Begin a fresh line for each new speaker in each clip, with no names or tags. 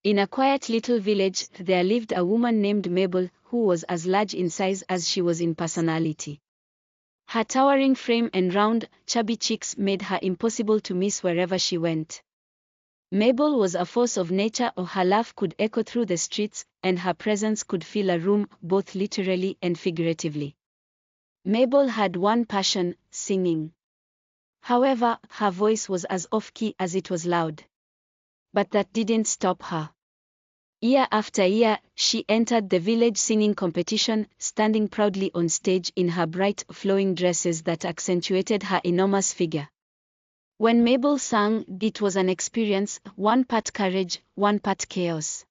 In a quiet little village, there lived a woman named Mabel, who was as large in size as she was in personality. Her towering frame and round, chubby cheeks made her impossible to miss wherever she went. Mabel was a force of nature. Her laugh could echo through the streets, and her presence could fill a room, both literally and figuratively. Mabel had one passion: singing. However, her voice was as off-key as it was loud. But that didn't stop her. Year after year, she entered the village singing competition, standing proudly on stage in her bright, flowing dresses that accentuated her enormous figure. When Mabel sang, it was an experience, one part courage, one part chaos.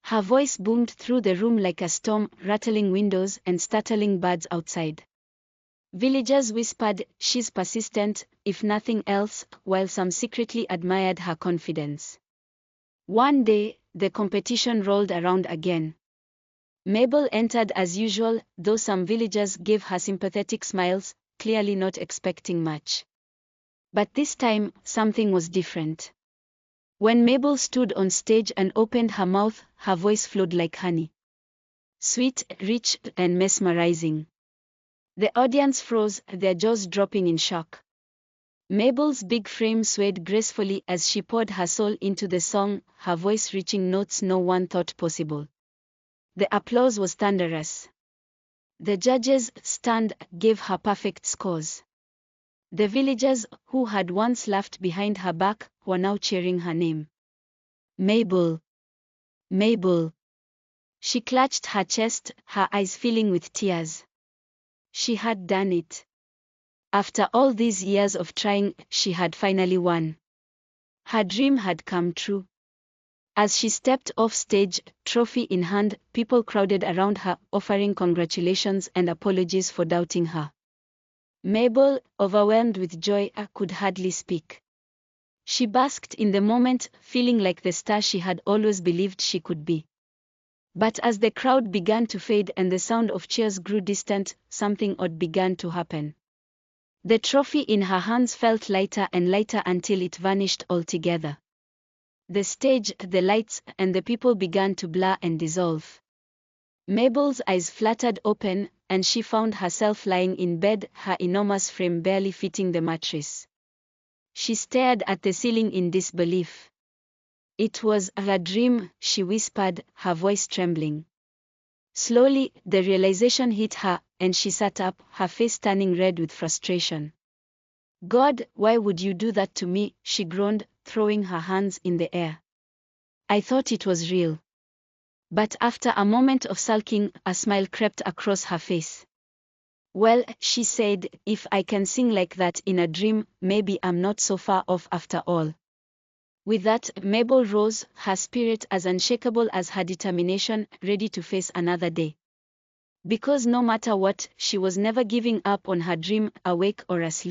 Her voice boomed through the room like a storm, rattling windows and startling birds outside. Villagers whispered, "She's persistent, if nothing else," while some secretly admired her confidence. One day, the competition rolled around again. Mabel entered as usual, though some villagers gave her sympathetic smiles, clearly not expecting much. But this time, something was different. When Mabel stood on stage and opened her mouth, her voice flowed like honey. Sweet, rich, and mesmerizing. The audience froze, their jaws dropping in shock. Mabel's big frame swayed gracefully as she poured her soul into the song, her voice reaching notes no one thought possible. The applause was thunderous. The judges, stunned, gave her perfect scores. The villagers, who had once laughed behind her back, were now cheering her name. Mabel! Mabel! She clutched her chest, her eyes filling with tears. She had done it. After all these years of trying, she had finally won. Her dream had come true. As she stepped off stage, trophy in hand, people crowded around her, offering congratulations and apologies for doubting her. Mabel, overwhelmed with joy, could hardly speak. She basked in the moment, feeling like the star she had always believed she could be. But as the crowd began to fade and the sound of cheers grew distant, something odd began to happen. The trophy in her hands felt lighter and lighter until it vanished altogether. The stage, the lights, and the people began to blur and dissolve. Mabel's eyes fluttered open, and she found herself lying in bed, her enormous frame barely fitting the mattress. She stared at the ceiling in disbelief. "It was a dream," she whispered, her voice trembling. Slowly, the realization hit her, and she sat up, her face turning red with frustration. "God, why would you do that to me?" she groaned, throwing her hands in the air. "I thought it was real." But after a moment of sulking, a smile crept across her face. "Well," she said, "if I can sing like that in a dream, maybe I'm not so far off after all." With that, Mabel rose, her spirit as unshakable as her determination, ready to face another day. Because no matter what, she was never giving up on her dream, awake or asleep.